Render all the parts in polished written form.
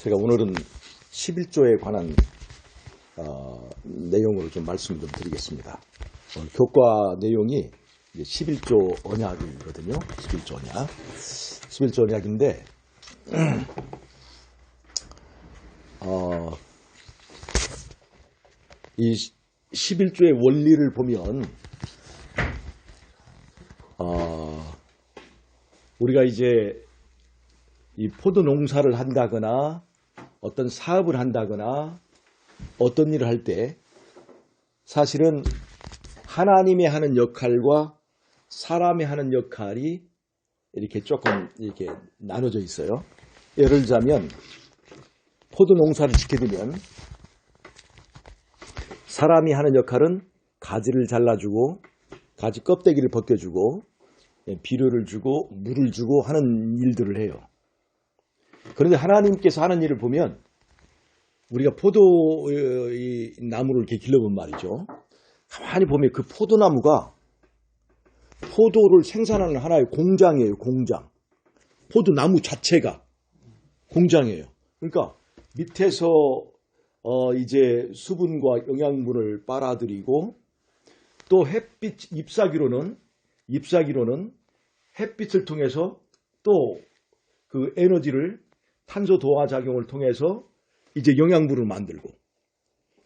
제가 오늘은 11조에 관한 내용으로 좀 말씀 좀 드리겠습니다. 오늘 교과 내용이 이제 11조 언약이거든요. 11조 언약. 11조 언약인데, 이 11조의 원리를 보면, 우리가 이제 이 포도 농사를 한다거나 어떤 사업을 한다거나 어떤 일을 할 때 사실은 하나님이 하는 역할과 사람이 하는 역할이 이렇게 조금 이렇게 나눠져 있어요. 예를 들자면 포도 농사를 짓게 되면 사람이 하는 역할은 가지를 잘라주고 가지 껍데기를 벗겨주고 비료를 주고 물을 주고 하는 일들을 해요. 그런데 하나님께서 하는 일을 보면 우리가 포도 나무를 이렇게 길러본 말이죠. 가만히 보면 그 포도나무가 포도를 생산하는 하나의 공장이에요. 공장. 포도나무 자체가 공장이에요. 그러니까 밑에서 이제 수분과 영양분을 빨아들이고 또 햇빛 잎사귀로는 햇빛을 통해서 또 그 에너지를 탄소 도화 작용을 통해서 이제 영양분을 만들고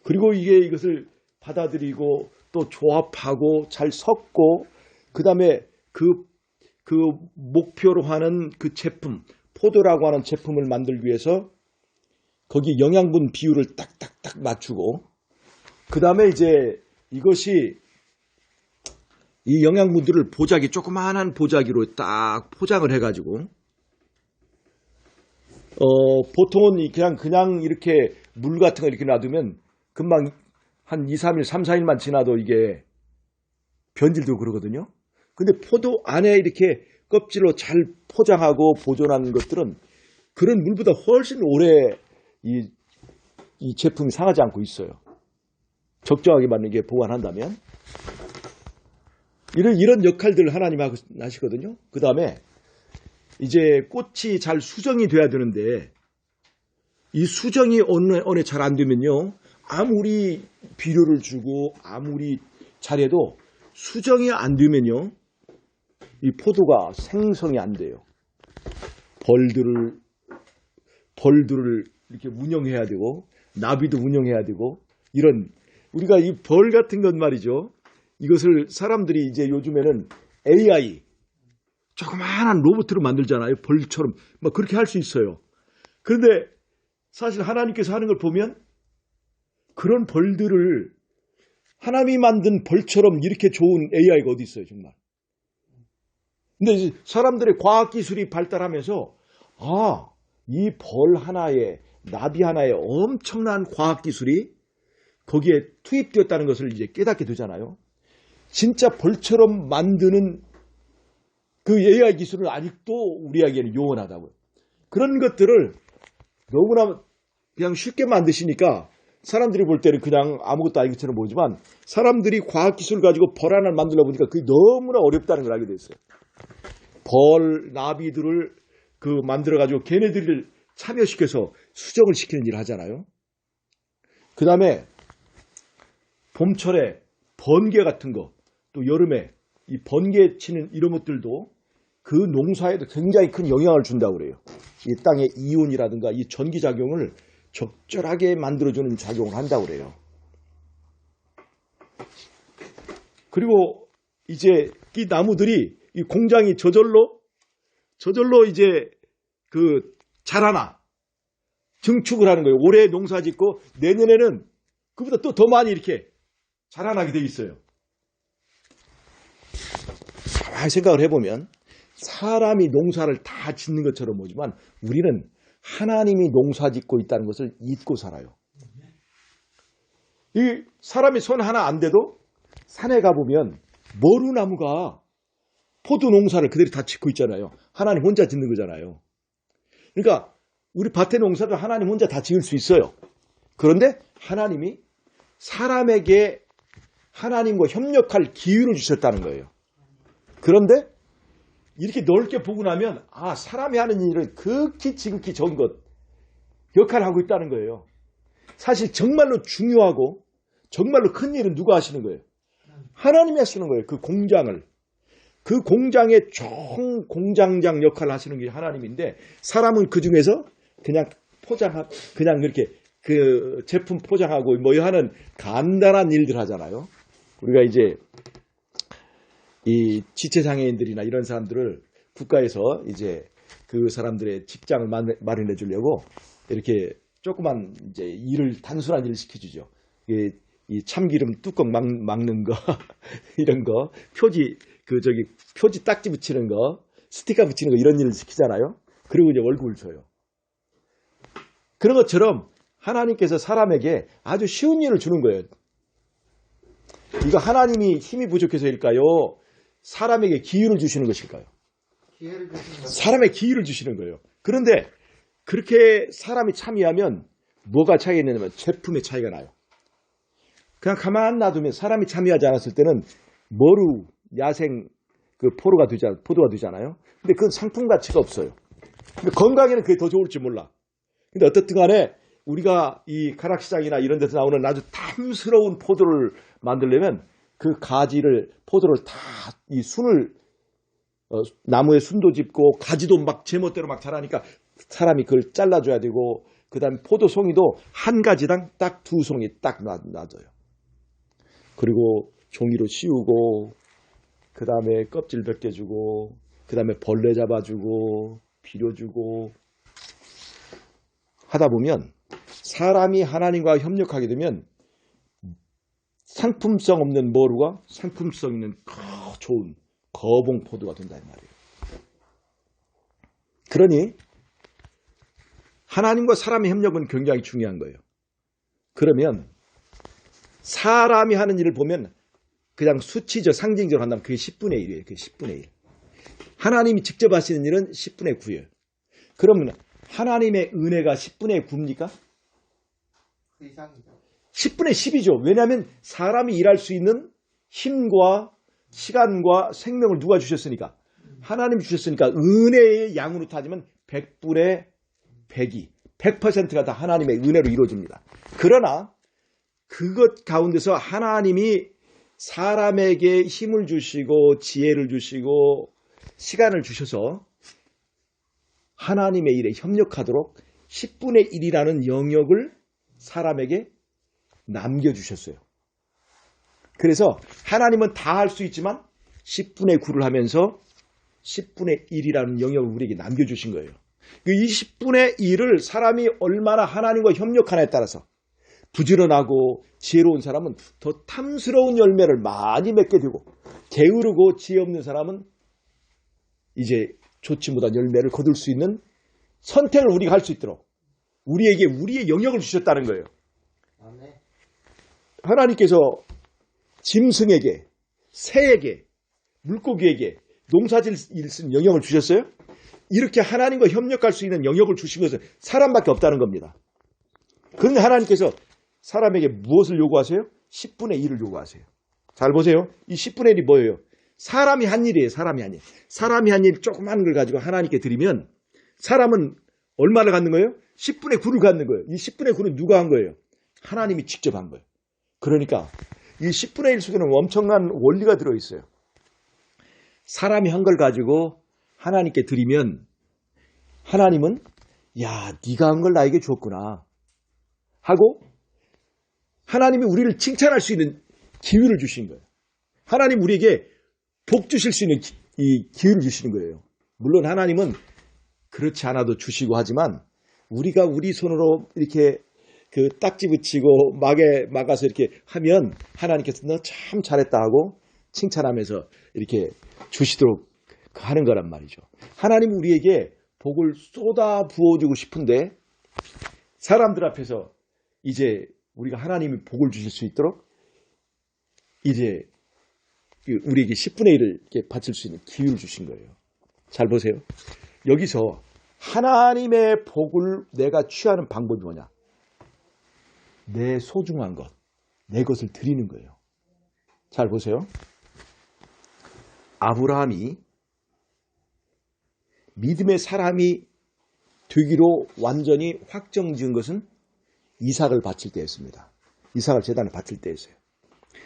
그리고 이것을 받아들이고 또 조합하고 잘 섞고 그 다음에 그 목표로 하는 그 제품 포도라고 하는 제품을 만들기 위해서 거기 영양분 비율을 딱딱딱 맞추고 그 다음에 이제 이것이 이 영양분들을 보자기 조그마한 보자기로 딱 포장을 해가지고 보통은 그냥 이렇게 물 같은 거 이렇게 놔두면 금방 한 2, 3일, 3, 4일만 지나도 이게 변질도 그러거든요. 근데 포도 안에 이렇게 껍질로 잘 포장하고 보존한 것들은 그런 물보다 훨씬 오래 이 제품이 상하지 않고 있어요. 적정하게 맞는 게 보관한다면. 이런 역할들을 하나님 하시거든요. 그 다음에 이제 꽃이 잘 수정이 돼야 되는데 이 수정이 어느 잘 안 되면요. 아무리 비료를 주고 아무리 잘해도 수정이 안 되면요. 이 포도가 생성이 안 돼요. 벌들을 이렇게 운영해야 되고 나비도 운영해야 되고 이런 우리가 이 벌 같은 것 말이죠. 이것을 사람들이 이제 요즘에는 AI 조그마한 로봇으로 만들잖아요. 벌처럼 막 그렇게 할 수 있어요. 그런데 사실 하나님께서 하는 걸 보면 그런 벌들을 하나님이 만든 벌처럼 이렇게 좋은 AI가 어디 있어요, 정말. 근데 사람들의 과학기술이 발달하면서 이 벌 하나에 나비 하나에 엄청난 과학기술이 거기에 투입되었다는 것을 이제 깨닫게 되잖아요. 진짜 벌처럼 만드는 그 AI 기술은 아직도 우리에게는 요원하다고요. 그런 것들을 너무나 그냥 쉽게 만드시니까 사람들이 볼 때는 그냥 아무것도 아닌 것처럼 보이지만 사람들이 과학기술을 가지고 벌 하나를 만들려 보니까 그게 너무나 어렵다는 걸 알게 됐어요. 벌, 나비들을 만들어가지고 걔네들을 참여시켜서 수정을 시키는 일을 하잖아요. 그 다음에 봄철에 번개 같은 거, 또 여름에 이 번개 치는 이런 것들도 그 농사에도 굉장히 큰 영향을 준다고 그래요. 이 땅의 이온이라든가 이 전기작용을 적절하게 만들어주는 작용을 한다고 그래요. 그리고 이제 이 나무들이 이 공장이 저절로 이제 자라나 증축을 하는 거예요. 올해 농사 짓고 내년에는 그보다 또 더 많이 이렇게 자라나게 돼 있어요. 가만히 생각을 해보면 사람이 농사를 다 짓는 것처럼 보지만 우리는 하나님이 농사 짓고 있다는 것을 잊고 살아요. 이 사람이 손 하나 안 대도 산에 가보면 머루나무가 포도 농사를 그대로 다 짓고 있잖아요. 하나님 혼자 짓는 거잖아요. 그러니까 우리 밭의 농사도 하나님 혼자 다 지을 수 있어요. 그런데 하나님이 사람에게 하나님과 협력할 기회를 주셨다는 거예요. 그런데 이렇게 넓게 보고 나면 사람이 하는 일은 극히 지극히 적은 것 역할을 하고 있다는 거예요. 사실 정말로 중요하고 정말로 큰 일은 누가 하시는 거예요? 하나님이 하시는 거예요. 그 공장을. 그 공장의 총 공장장 역할을 하시는 게 하나님인데 사람은 그 중에서 그냥 그냥 이렇게 그 제품 포장하고 뭐 하는 간단한 일들 하잖아요. 우리가 이제 이 지체장애인들이나 이런 사람들을 국가에서 이제 그 사람들의 직장을 마련해 주려고 이렇게 조그만 이제 단순한 일을 시켜주죠. 이 참기름 뚜껑 막는 거 이런 거 표지 딱지 붙이는 거 스티커 붙이는 거 이런 일을 시키잖아요. 그리고 이제 월급을 줘요. 그런 것처럼 하나님께서 사람에게 아주 쉬운 일을 주는 거예요. 이거 하나님이 힘이 부족해서일까요? 사람에게 기회를 주시는 것일까요? 기회를 주시는 사람의 기회를 주시는 거예요. 그런데 그렇게 사람이 참여하면 뭐가 차이가 있냐면 제품의 차이가 나요. 그냥 가만 놔두면 사람이 참여하지 않았을 때는 머루, 야생 포도가 되잖아요. 근데 그건 상품 가치가 없어요. 근데 건강에는 그게 더 좋을지 몰라. 근데 어떻든 간에 우리가 이 가락시장이나 이런 데서 나오는 아주 탐스러운 포도를 만들려면 그 포도를 다 이 순을 나무에 순도 짚고 가지도 막 제멋대로 막 자라니까 사람이 그걸 잘라줘야 되고 그 다음에 포도송이도 한 가지당 딱 2송이 딱 놔줘요. 그리고 종이로 씌우고 그 다음에 껍질 벗겨주고 그 다음에 벌레 잡아주고 비료주고 하다 보면 사람이 하나님과 협력하게 되면 상품성 없는 머루가 상품성 있는 좋은 거봉 포도가 된다는 말이에요. 그러니 하나님과 사람의 협력은 굉장히 중요한 거예요. 그러면 사람이 하는 일을 보면 그냥 수치적 상징적으로 한다면 그게 10분의 1이에요. 그게 10분의 1. 하나님이 직접 하시는 일은 10분의 9예요. 그러면 하나님의 은혜가 10분의 9입니까? 그 이상이죠. 10분의 10이죠. 왜냐하면 사람이 일할 수 있는 힘과 시간과 생명을 누가 주셨으니까? 하나님이 주셨으니까 은혜의 양으로 따지면 100분의 100이 100%가 다 하나님의 은혜로 이루어집니다. 그러나 그것 가운데서 하나님이 사람에게 힘을 주시고 지혜를 주시고 시간을 주셔서 하나님의 일에 협력하도록 10분의 1이라는 영역을 사람에게 남겨주셨어요. 그래서 하나님은 다 할 수 있지만 10분의 9를 하면서 10분의 1이라는 영역을 우리에게 남겨주신 거예요. 이 10분의 1을 사람이 얼마나 하나님과 협력하냐에 따라서 부지런하고 지혜로운 사람은 더 탐스러운 열매를 많이 맺게 되고 게으르고 지혜 없는 사람은 이제 좋지 못한 열매를 거둘 수 있는 선택을 우리가 할 수 있도록 우리에게 우리의 영역을 주셨다는 거예요. 아멘. 하나님께서 짐승에게, 새에게, 물고기에게 농사질 일 쓰는 영역을 주셨어요? 이렇게 하나님과 협력할 수 있는 영역을 주신 것은 사람밖에 없다는 겁니다. 그런데 하나님께서 사람에게 무엇을 요구하세요? 10분의 1을 요구하세요. 잘 보세요. 이 10분의 1이 뭐예요? 사람이 한 일이에요. 사람이 한 일. 사람이 한 일 조그만 걸 가지고 하나님께 드리면 사람은 얼마를 갖는 거예요? 10분의 9를 갖는 거예요. 이 10분의 9는 누가 한 거예요? 하나님이 직접 한 거예요. 그러니까 이 10분의 1 속에는 엄청난 원리가 들어있어요. 사람이 한 걸 가지고 하나님께 드리면 하나님은 야, 네가 한 걸 나에게 주었구나 하고 하나님이 우리를 칭찬할 수 있는 기회를 주신 거예요. 하나님 우리에게 복 주실 수 있는 이 기회를 주시는 거예요. 물론 하나님은 그렇지 않아도 주시고 하지만 우리가 우리 손으로 이렇게 그 딱지 붙이고 막아서 이렇게 하면 하나님께서 너 참 잘했다 하고 칭찬하면서 이렇게 주시도록 하는 거란 말이죠. 하나님 우리에게 복을 쏟아 부어주고 싶은데 사람들 앞에서 이제 우리가 하나님이 복을 주실 수 있도록 이제 우리에게 10분의 1을 이렇게 바칠 수 있는 기회를 주신 거예요. 잘 보세요. 여기서 하나님의 복을 내가 취하는 방법이 뭐냐? 내 소중한 것, 내 것을 드리는 거예요. 잘 보세요. 아브라함이 믿음의 사람이 되기로 완전히 확정 지은 것은 이삭을 바칠 때였습니다. 이삭을 제단에 바칠 때였어요.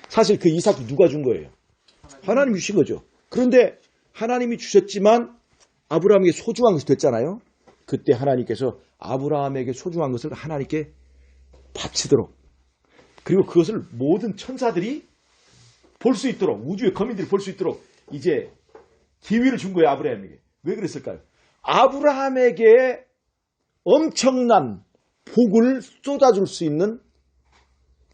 사실 그 이삭도 누가 준 거예요? 하나님이 주신 거죠. 그런데 하나님이 주셨지만 아브라함에게 소중한 것이 됐잖아요. 그때 하나님께서 아브라함에게 소중한 것을 하나님께 바치도록, 그리고 그것을 모든 천사들이 볼 수 있도록, 우주의 거민들이 볼 수 있도록 이제 기회를 준 거예요. 아브라함에게. 왜 그랬을까요? 아브라함에게 엄청난 복을 쏟아줄 수 있는,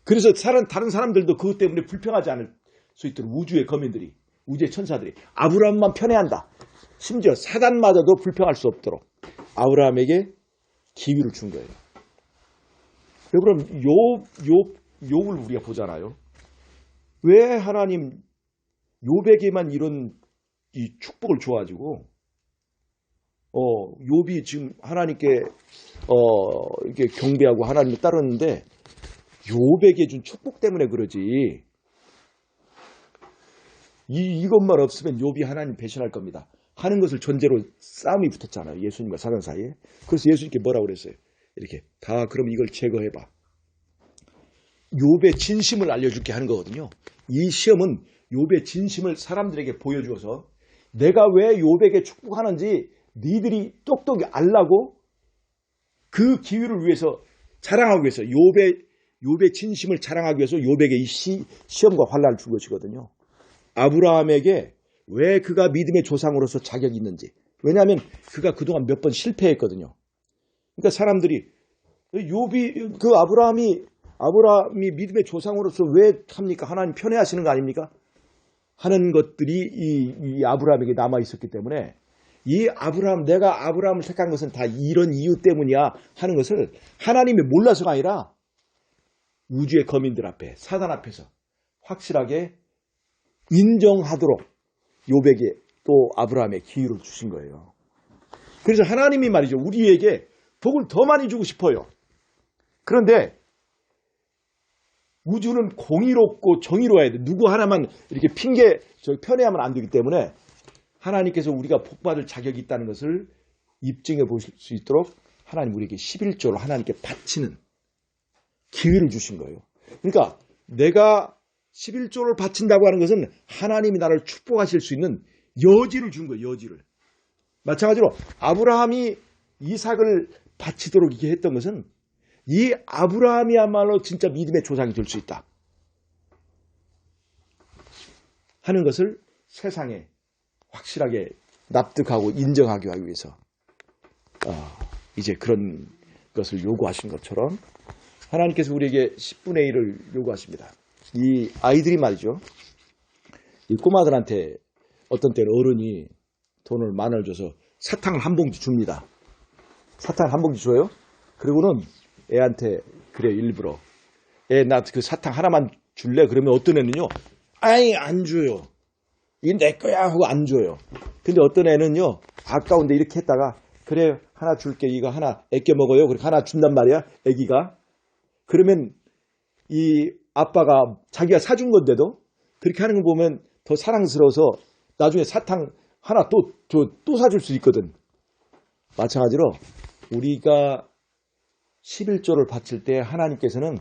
그래서 다른 사람들도 그것 때문에 불평하지 않을 수 있도록 우주의 거민들이, 우주의 천사들이 아브라함만 편애한다. 심지어 사단마저도 불평할 수 없도록 아브라함에게 기회를 준 거예요. 그럼 욥을 우리가 보잖아요. 왜 하나님 욥에게만 이런 이 축복을 줘가지고 욥이 지금 하나님께 이렇게 경배하고 하나님을 따르는데 욥에게 준 축복 때문에 그러지. 이것만 없으면 욥이 하나님 배신할 겁니다. 하는 것을 전제로 싸움이 붙었잖아요. 예수님과 사단 사이에. 그래서 예수님께 뭐라고 그랬어요? 이렇게 다 그럼 이걸 제거해봐. 욥의 진심을 알려줄게 하는 거거든요. 이 시험은 욥의 진심을 사람들에게 보여주어서 내가 왜 욥에게 축복하는지 니들이 똑똑히 알라고, 그 기회를 위해서 자랑하기 위해서, 욥의 진심을 자랑하기 위해서 욥에게 이 시험과 환난을 준 것이거든요. 아브라함에게 왜 그가 믿음의 조상으로서 자격이 있는지. 왜냐하면 그가 그동안 몇 번 실패했거든요. 그러니까 사람들이 욥이 아브라함이 믿음의 조상으로서 왜 합니까? 하나님 편애하시는 거 아닙니까? 하는 것들이 이 아브라함에게 남아 있었기 때문에 내가 아브라함을 택한 것은 다 이런 이유 때문이야 하는 것을 하나님이 몰라서가 아니라 우주의 거민들 앞에, 사단 앞에서 확실하게 인정하도록 욥에게 또 아브라함의 기회를 주신 거예요. 그래서 하나님이 말이죠, 우리에게 복을 더 많이 주고 싶어요. 그런데 우주는 공의롭고 정의로워야 돼. 누구 하나만 이렇게 편애하면 안 되기 때문에 하나님께서 우리가 복받을 자격이 있다는 것을 입증해 보실 수 있도록 하나님 우리에게 11조를 하나님께 바치는 기회를 주신 거예요. 그러니까 내가 11조를 바친다고 하는 것은 하나님이 나를 축복하실 수 있는 여지를 준 거예요. 여지를. 마찬가지로 아브라함이 이삭을 바치도록 이렇게 했던 것은 이 아브라함이야말로 진짜 믿음의 조상이 될 수 있다 하는 것을 세상에 확실하게 납득하고 인정하기 위해서 이제 그런 것을 요구하신 것처럼 하나님께서 우리에게 10분의 1을 요구하십니다. 이 아이들이 말이죠. 이 꼬마들한테 어떤 때는 어른이 돈을 10,000원을 줘서 사탕을 한 봉지 줍니다. 사탕을 한 봉지 줘요. 그리고는 애한테 그래 일부러 나 그 사탕 하나만 줄래? 그러면 어떤 애는요. 아이 안 줘요. 이 내 거야 하고 안 줘요. 근데 어떤 애는요. 아까운데 이렇게 했다가 그래 하나 줄게. 이거 하나 애껴 먹어요. 그렇게 하나 준단 말이야. 애기가. 그러면 이 아빠가 자기가 사준 건데도 그렇게 하는 거 보면 더 사랑스러워서 나중에 사탕 하나 또 사줄 수 있거든. 마찬가지로 우리가 11조를 바칠 때 하나님께서는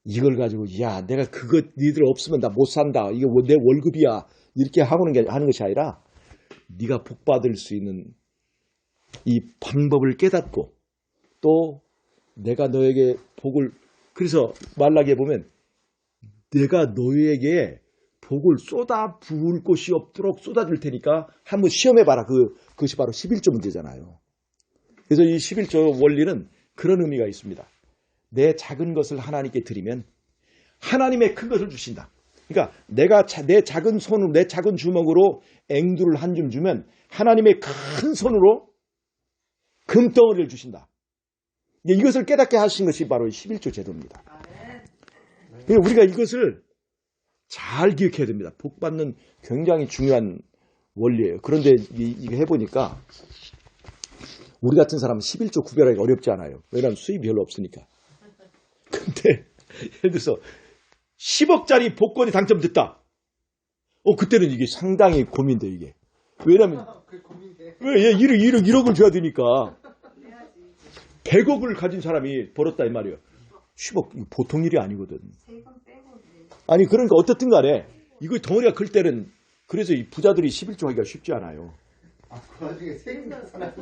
이걸 가지고 야 내가 그거 니들 없으면 나 못 산다. 이게 내 월급이야. 이렇게 하는 것이 아니라 네가 복받을 수 있는 이 방법을 깨닫고 또 내가 너에게 복을, 그래서 말라기에 보면 내가 너에게 복을 쏟아 부을 곳이 없도록 쏟아줄 테니까 한번 시험해봐라. 그것이 바로 11조 문제잖아요. 그래서 이 11조 원리는 그런 의미가 있습니다. 내 작은 것을 하나님께 드리면 하나님의 큰 것을 주신다. 그러니까 내가 내 작은 손으로, 내 작은 주먹으로 앵두를 한 줌 주면 하나님의 큰 손으로 금덩어리를 주신다. 이것을 깨닫게 하신 것이 바로 11조 제도입니다. 그러니까 우리가 이것을 잘 기억해야 됩니다. 복 받는 굉장히 중요한 원리예요. 그런데 이거 해보니까 우리 같은 사람은 11조 구별하기가 어렵지 않아요. 왜냐하면 수입이 별로 없으니까. 근데 예를 들어서 10억짜리 복권이 당첨됐다. 그때는 이게 상당히 고민돼 이게. 왜냐하면 왜 1억을 줘야 되니까. 100억을 가진 사람이 벌었다 이 말이에요. 10억 이거 보통 일이 아니거든. 세금 빼고 아니 그러니까 어떻든 간에 이거 덩어리가 클 때는 그래서 이 부자들이 11조 하기가 쉽지 않아요. 아, 그 와중에 세금 내는 사람이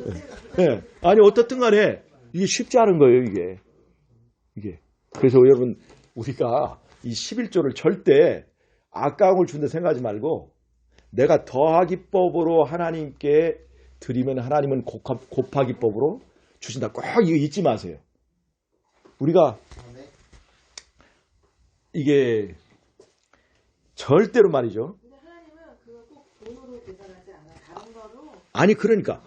예. 아니 어떻든 간에 이게 쉽지 않은 거예요, 이게. 그래서 여러분 우리가 이 11조를 절대 아까운 걸 준다 생각하지 말고 내가 더하기법으로 하나님께 드리면 하나님은 곱하기법으로 주신다. 꼭 이거 잊지 마세요. 우리가 네. 이게 절대로 말이죠. 근데 하나님은 그거 꼭 돈으로 계산하지 않아. 다른 거로 아니 그러니까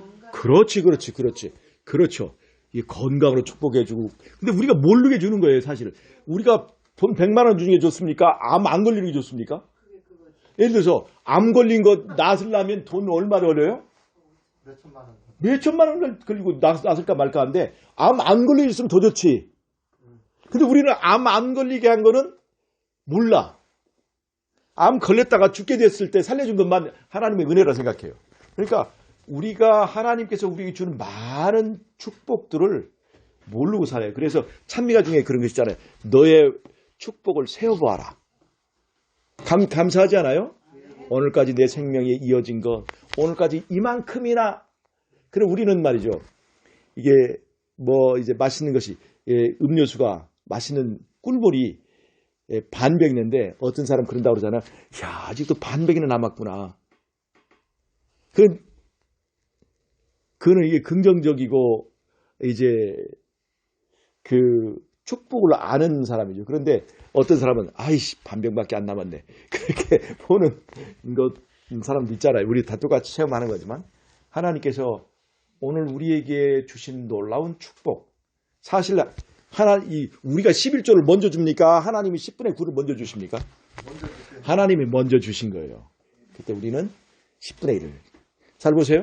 그렇죠. 이 건강으로 축복해주고. 근데 우리가 모르게 주는 거예요, 사실. 우리가 돈 100만 원 주는 게 좋습니까? 암 안 걸리는 게 좋습니까? 그게 그거지. 예를 들어서 암 걸린 거 낫으려면 돈 얼마 걸려요? 몇 천만 원. 몇 천만 원 걸리고 낫을까 말까 하는데 암 안 걸리면 더 좋지. 근데 우리는 암 안 걸리게 한 거는 몰라. 암 걸렸다가 죽게 됐을 때 살려준 것만 하나님의 은혜라 생각해요. 그러니까 우리가 하나님께서 우리에게 주는 많은 축복들을 모르고 살아요. 그래서 찬미가 중에 그런 거 있잖아요. 너의 축복을 세어보아라. 감사하지 않아요? 오늘까지 내 생명이 이어진 것, 오늘까지 이만큼이나. 그럼 우리는 말이죠. 이게 뭐 이제 맛있는 것이 음료수가 맛있는 꿀물이 반병 있는데 어떤 사람 그런다고 그러잖아요. 야, 아직도 반병이나 남았구나. 그거는 이게 긍정적이고 이제 그 축복을 아는 사람이죠. 그런데 어떤 사람은 아이씨 반병밖에 안 남았네. 그렇게 보는 사람도 있잖아요. 우리 다 똑같이 체험하는 거지만 하나님께서 오늘 우리에게 주신 놀라운 축복. 사실 우리가 11조를 먼저 줍니까? 하나님이 10분의 9를 먼저 주십니까? 먼저 주세요. 하나님이 먼저 주신 거예요. 그때 우리는 10분의 1을. 잘 보세요.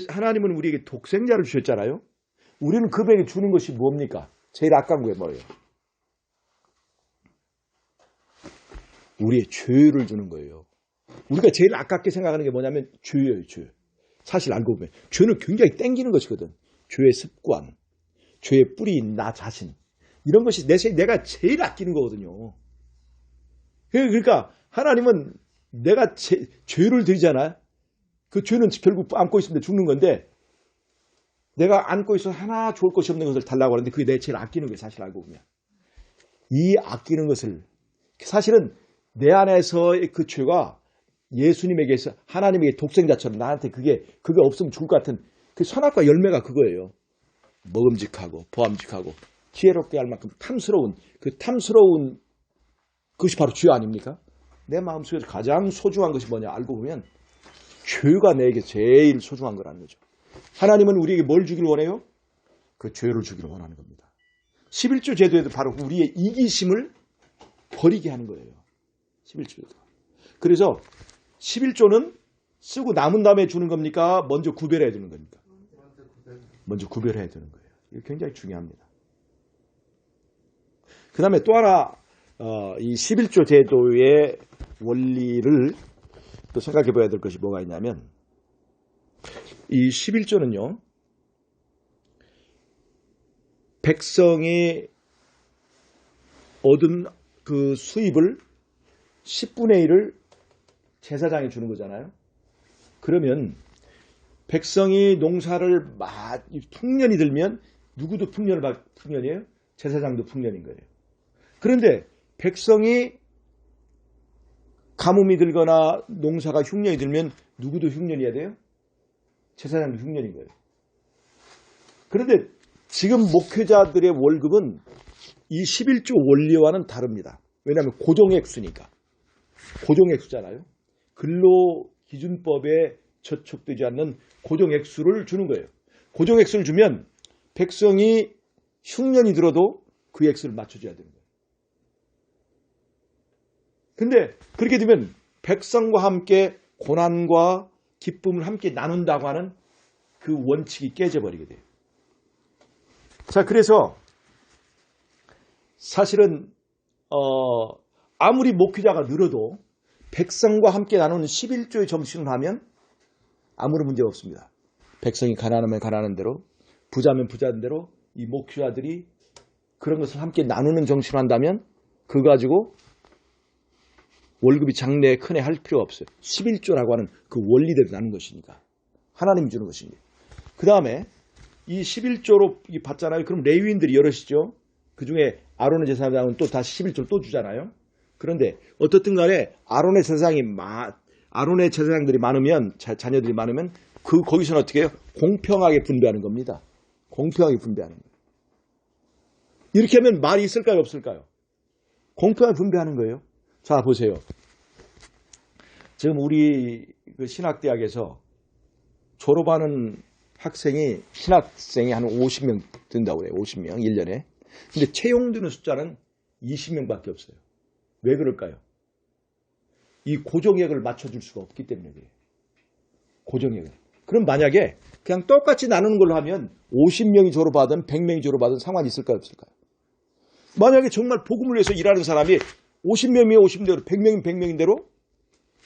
하나님은 우리에게 독생자를 주셨잖아요. 우리는 그에게 주는 것이 뭡니까? 제일 아까운 게 뭐예요? 우리의 죄를 주는 거예요. 우리가 제일 아깝게 생각하는 게 뭐냐면 죄예요, 죄. 사실 알고 보면 죄는 굉장히 땡기는 것이거든. 죄의 습관, 죄의 뿌리인 나 자신. 이런 것이 내가 제일 아끼는 거거든요. 그러니까 하나님은 내가 죄를 드리잖아. 그 죄는 결국 안고 있으면 죽는 건데 내가 안고 있어 하나 좋을 것이 없는 것을 달라고 하는데 그게 내 제일 아끼는 거예요. 사실 알고 보면. 이 아끼는 것을 사실은 내 안에서의 그 죄가 예수님에게서 하나님에게 독생자처럼 나한테 그게 없으면 죽을 것 같은 그 선악과 열매가 그거예요. 먹음직하고 보암직하고 지혜롭게 할 만큼 탐스러운 그것이 바로 죄 아닙니까? 내 마음속에서 가장 소중한 것이 뭐냐 알고 보면 죄가 내게 제일 소중한 거라는 거죠. 하나님은 우리에게 뭘 주길 원해요? 그 죄를 주기를 원하는 겁니다. 11조 제도에도 바로 우리의 이기심을 버리게 하는 거예요. 11조에도. 그래서 11조는 쓰고 남은 다음에 주는 겁니까? 먼저 구별해야 되는 겁니까? 먼저 구별해야 되는 거예요. 이거 굉장히 중요합니다. 그 다음에 또 하나 이 11조 제도의 원리를 또 생각해 봐야 될 것이 뭐가 있냐면 이 11조는요. 백성이 얻은 그 수입을 10분의 1을 제사장이 주는 거잖아요. 그러면 백성이 농사를 풍년이 들면 누구도 풍년이에요? 제사장도 풍년인 거예요. 그런데 백성이 가뭄이 들거나 농사가 흉년이 들면 누구도 흉년이어야 돼요? 제사장도 흉년인 거예요. 그런데 지금 목회자들의 월급은 이 11조 원리와는 다릅니다. 왜냐하면 고정액수니까. 고정액수잖아요. 근로기준법에 저촉되지 않는 고정액수를 주는 거예요. 고정액수를 주면 백성이 흉년이 들어도 그 액수를 맞춰줘야 되는 거예요. 근데 그렇게 되면 백성과 함께 고난과 기쁨을 함께 나눈다고 하는 그 원칙이 깨져버리게 돼요. 자, 그래서 사실은 아무리 목회자가 늘어도 백성과 함께 나누는 11조의 정신을 하면 아무런 문제가 없습니다. 백성이 가난하면 가난한 대로 부자면 부자인 대로 이 목회자들이 그런 것을 함께 나누는 정신으로 한다면 그거 가지고 월급이 작네 크네 할 필요가 없어요. 11조라고 하는 그 원리대로 나눈 것이니까. 하나님이 주는 것이니까. 그 다음에 이 11조로 받잖아요. 그럼 레위인들이 여럿이죠. 그 중에 아론의 제사장은 또 다시 11조를 또 주잖아요. 그런데 어떻든 간에 아론의 제사장들이 많으면 자녀들이 많으면 거기서는 어떻게 해요? 공평하게 분배하는 겁니다. 공평하게 분배하는 거예요. 이렇게 하면 말이 있을까요? 없을까요? 공평하게 분배하는 거예요. 자, 보세요. 지금 우리 그 신학대학에서 졸업하는 신학생이 한 50명 든다고 그래요. 50명, 1년에. 근데 채용되는 숫자는 20명밖에 없어요. 왜 그럴까요? 이 고정액을 맞춰줄 수가 없기 때문에 그래요. 고정액을. 그럼 만약에 그냥 똑같이 나누는 걸로 하면 50명이 졸업하든 100명이 졸업하든 상관이 있을까요? 없을까요? 만약에 정말 복음을 위해서 일하는 사람이 50명이면 50명대로 100명이면 100명인대로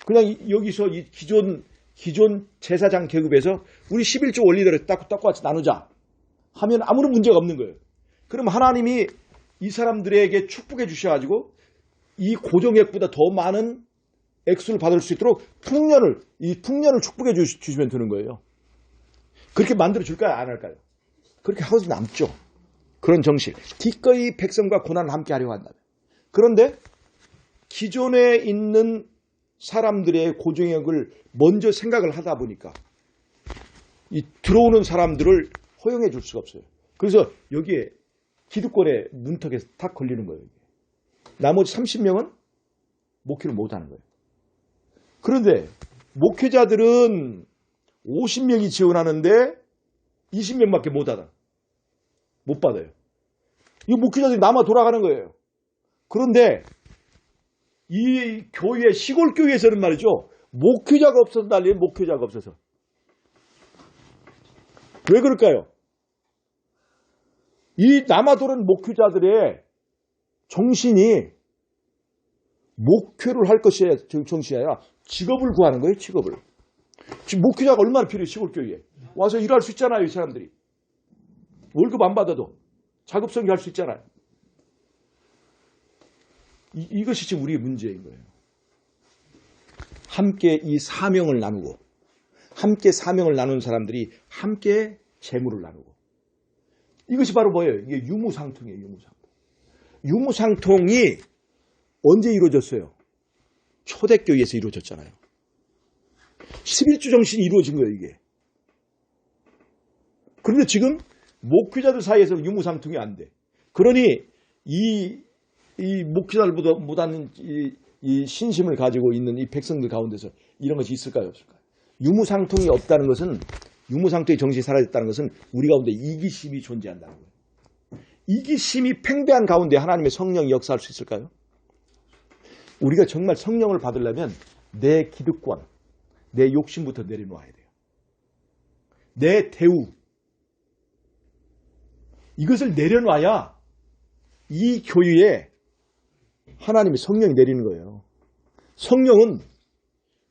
그냥 여기서 이 기존 제사장 계급에서 우리 11조 원리대로 똑같이 나누자 하면 아무런 문제가 없는 거예요. 그럼 하나님이 이 사람들에게 축복해 주셔가지고 이 고정액보다 더 많은 액수를 받을 수 있도록 풍년을 축복해 주시면 되는 거예요. 그렇게 만들어 줄까요? 안 할까요? 그렇게 하고서 남죠. 그런 정신. 기꺼이 백성과 고난을 함께 하려고 한다면. 그런데 기존에 있는 사람들의 고정액을 먼저 생각을 하다 보니까 이 들어오는 사람들을 허용해 줄 수가 없어요. 그래서 여기에 기득권의 문턱에 탁 걸리는 거예요. 나머지 30명은 목회를 못하는 거예요. 그런데 목회자들은 50명이 지원하는데 20명밖에 못 받아요. 이 목회자들이 남아 돌아가는 거예요. 그런데 이 교회, 시골 교회에서는 말이죠. 목회자가 없어서 난리예요. 목회자가 없어서. 왜 그럴까요? 이 남아 도는 목회자들의 정신이 목회를 할 것이 정신이 아니라 직업을 구하는 거예요. 직업을. 지금 목회자가 얼마나 필요해요. 시골 교회에. 와서 일할 수 있잖아요. 이 사람들이. 월급 안 받아도 작업성이 할 수 있잖아요. 이것이 지금 우리의 문제인 거예요. 함께 이 사명을 나누고 함께 사명을 나누는 사람들이 함께 재물을 나누고 이것이 바로 뭐예요? 이게 유무상통이에요. 유무상통. 유무상통이 언제 이루어졌어요? 초대교회에서 이루어졌잖아요. 11주 정신이 이루어진 거예요. 이게. 그런데 지금 목회자들 사이에서는 유무상통이 안 돼. 그러니 이 목회자들보다는 이 신심을 가지고 있는 이 백성들 가운데서 이런 것이 있을까요? 없을까요? 유무상통이 없다는 것은 유무상통의 정신이 사라졌다는 것은 우리 가운데 이기심이 존재한다는 거예요. 이기심이 팽배한 가운데 하나님의 성령이 역사할 수 있을까요? 우리가 정말 성령을 받으려면 내 기득권, 내 욕심부터 내려놓아야 돼요. 내 대우, 이것을 내려놔야 이 교회에 하나님의 성령이 내리는 거예요. 성령은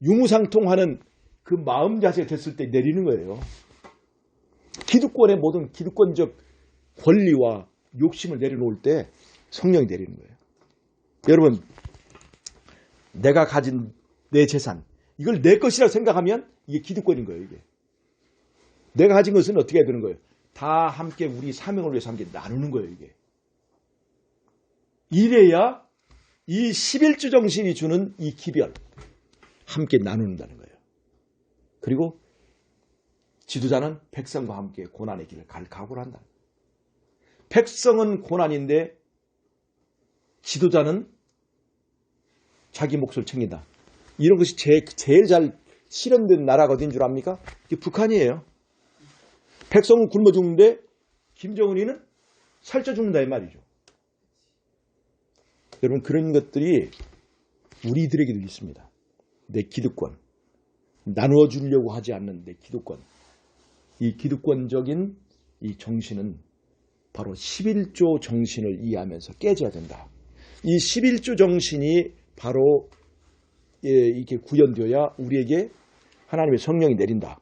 유무상통하는 그 마음 자세가 됐을 때 내리는 거예요. 기득권의 모든 기득권적 권리와 욕심을 내려놓을 때 성령이 내리는 거예요. 여러분, 내가 가진 내 재산, 이걸 내 것이라고 생각하면 이게 기득권인 거예요. 이게. 내가 가진 것은 어떻게 해야 되는 거예요? 다 함께 우리 사명을 위해서 함께 나누는 거예요. 이게. 이래야 이 11주 정신이 주는 이 기별 함께 나눈다는 거예요. 그리고 지도자는 백성과 함께 고난의 길을 갈 각오를 한다. 백성은 고난인데 지도자는 자기 몫을 챙긴다. 이런 것이 제일 잘 실현된 나라가 어딘 줄 압니까? 이게 북한이에요. 백성은 굶어 죽는데 김정은이는 살쪄 죽는다 이 말이죠. 여러분, 그런 것들이 우리들에게도 있습니다. 내 기득권, 나누어 주려고 하지 않는 내 기득권. 이 기득권적인 이 정신은 바로 11조 정신을 이해하면서 깨져야 된다. 이 11조 정신이 바로 이렇게 구현되어야 우리에게 하나님의 성령이 내린다.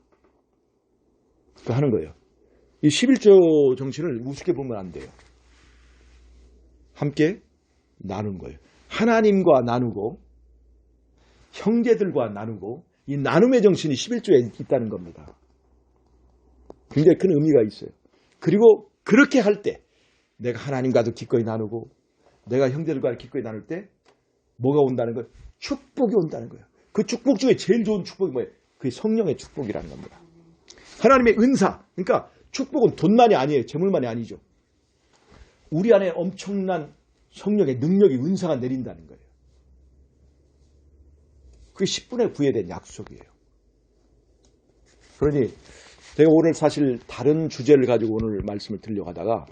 그 하는 거예요. 이 11조 정신을 우습게 보면 안 돼요. 함께 나눈 거예요. 하나님과 나누고 형제들과 나누고 이 나눔의 정신이 11조에 있다는 겁니다. 굉장히 큰 의미가 있어요. 그리고 그렇게 할 때 내가 하나님과도 기꺼이 나누고 내가 형제들과 기꺼이 나눌 때 뭐가 온다는 거예요? 축복이 온다는 거예요. 그 축복 중에 제일 좋은 축복이 뭐예요? 그게 성령의 축복이라는 겁니다. 하나님의 은사. 그러니까 축복은 돈만이 아니에요. 재물만이 아니죠. 우리 안에 엄청난 성령의 능력이 은사가 내린다는 거예요. 그게 10분의 9에 대한 약속이에요. 그러니 제가 오늘 사실 다른 주제를 가지고 오늘 말씀을 드리려고 하다가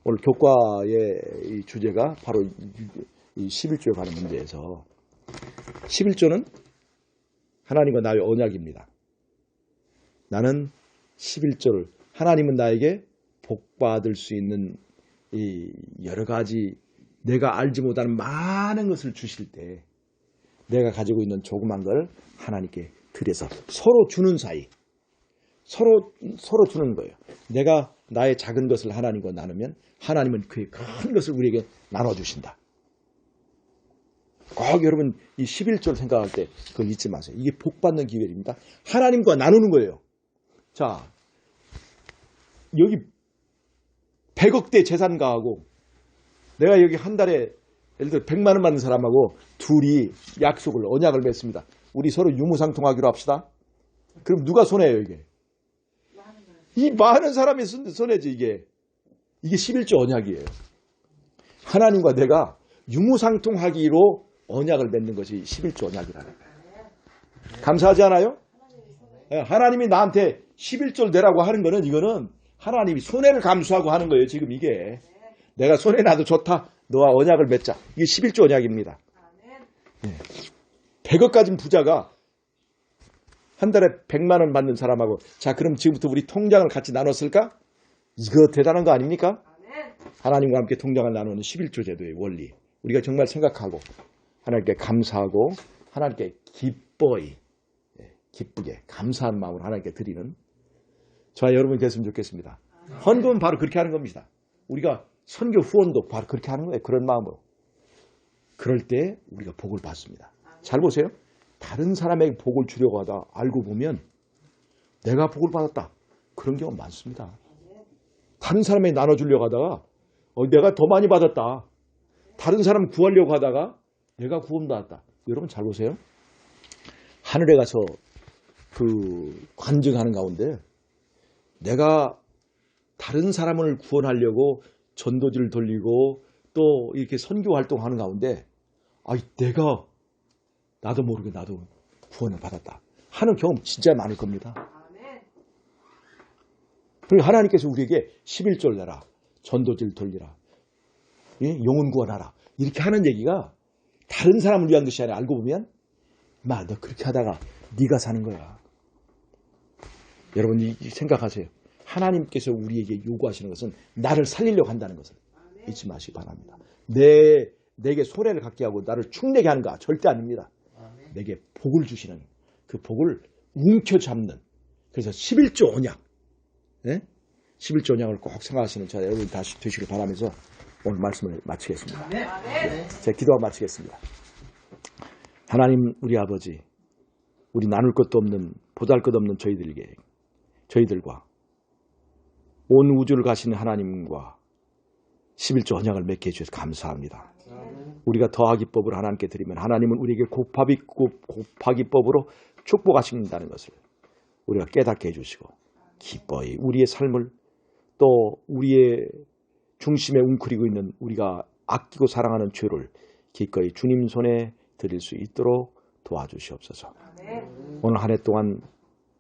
오늘 교과의 이 주제가 바로 이 11조에 관한 문제에서 11조는 하나님과 나의 언약입니다. 나는 11조를 하나님은 나에게 복받을 수 있는 이 여러 가지 내가 알지 못하는 많은 것을 주실 때 내가 가지고 있는 조그만 걸 하나님께 드려서 서로 주는 사이 서로 주는 거예요. 내가 나의 작은 것을 하나님과 나누면 하나님은 그의 큰 것을 우리에게 나눠주신다. 꼭 여러분 이 11조를 생각할 때 그걸 잊지 마세요. 이게 복받는 기회입니다. 하나님과 나누는 거예요. 자, 여기 100억대 재산가하고 내가 여기 한 달에 예를 들어 100만 원 받는 사람하고 둘이 약속을 언약을 맺습니다. 우리 서로 유무상통하기로 합시다. 그럼 누가 손해예요 이게? 이 많은 사람이 손해지 이게. 이게 11조 언약이에요. 하나님과 내가 유무상통하기로 언약을 맺는 것이 11조 언약이라는 거예요. 감사하지 않아요? 하나님이 나한테 11조를 내라고 하는 거는 이거는 하나님이 손해를 감수하고 하는 거예요. 지금 이게. 내가 손해나도 좋다. 너와 언약을 맺자. 이게 11조 언약입니다. 네. 100억 가진 부자가 한 달에 100만 원 받는 사람하고 자 그럼 지금부터 우리 통장을 같이 나눴을까? 이거 대단한 거 아닙니까? 하나님과 함께 통장을 나누는 11조 제도의 원리. 우리가 정말 생각하고 하나님께 감사하고 하나님께 기쁘게 감사한 마음으로 하나님께 드리는 저와 여러분이 됐으면 좋겠습니다. 헌금은 바로 그렇게 하는 겁니다. 우리가 선교 후원도 바로 그렇게 하는 거예요. 그런 마음으로. 그럴 때 우리가 복을 받습니다. 잘 보세요. 다른 사람에게 복을 주려고 하다 알고 보면 내가 복을 받았다. 그런 경우 많습니다. 다른 사람에게 나눠주려고 하다가 내가 더 많이 받았다. 다른 사람 구하려고 하다가 내가 구원받았다. 여러분 잘 보세요. 하늘에 가서 그 관증하는 가운데 내가 다른 사람을 구원하려고 전도지를 돌리고 또 이렇게 선교 활동하는 가운데 내가 나도 모르게 나도 구원을 받았다 하는 경험 진짜 많을 겁니다. 그리고 하나님께서 우리에게 11조를 내라. 전도지를 돌리라. 영혼 구원하라. 이렇게 하는 얘기가 다른 사람을 위한 것이 아니라 알고 보면 너 그렇게 하다가 네가 사는 거야. 여러분 생각하세요. 하나님께서 우리에게 요구하시는 것은 나를 살리려고 한다는 것을 잊지 마시기 바랍니다. 내게 손해를 갖게 하고 나를 축내게 하는 거 절대 아닙니다. 내게 복을 주시는 그 복을 움켜잡는 그래서 11조 언약 11조 언약을 꼭 생각하시는 저 여러분 다시 되시길 바라면서 오늘 말씀을 마치겠습니다. 제가 기도하고 마치겠습니다. 하나님 우리 아버지 우리 나눌 것도 없는 보잘것없는 저희들과 온 우주를 가시는 하나님과 11조 언약을 맺게 해주셔서 감사합니다. 우리가 더하기법을 하나님께 드리면 하나님은 우리에게 곱하기법으로 축복하신다는 것을 우리가 깨닫게 해주시고 기꺼이 우리의 삶을 또 우리의 중심에 웅크리고 있는 우리가 아끼고 사랑하는 죄를 기꺼이 주님 손에 드릴 수 있도록 도와주시옵소서. 오늘 한 해 동안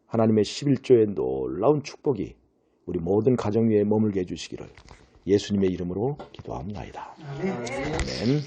하나님의 11조의 놀라운 축복이 우리 모든 가정 위에 머물게 해주시기를 예수님의 이름으로 기도합니다. 아멘.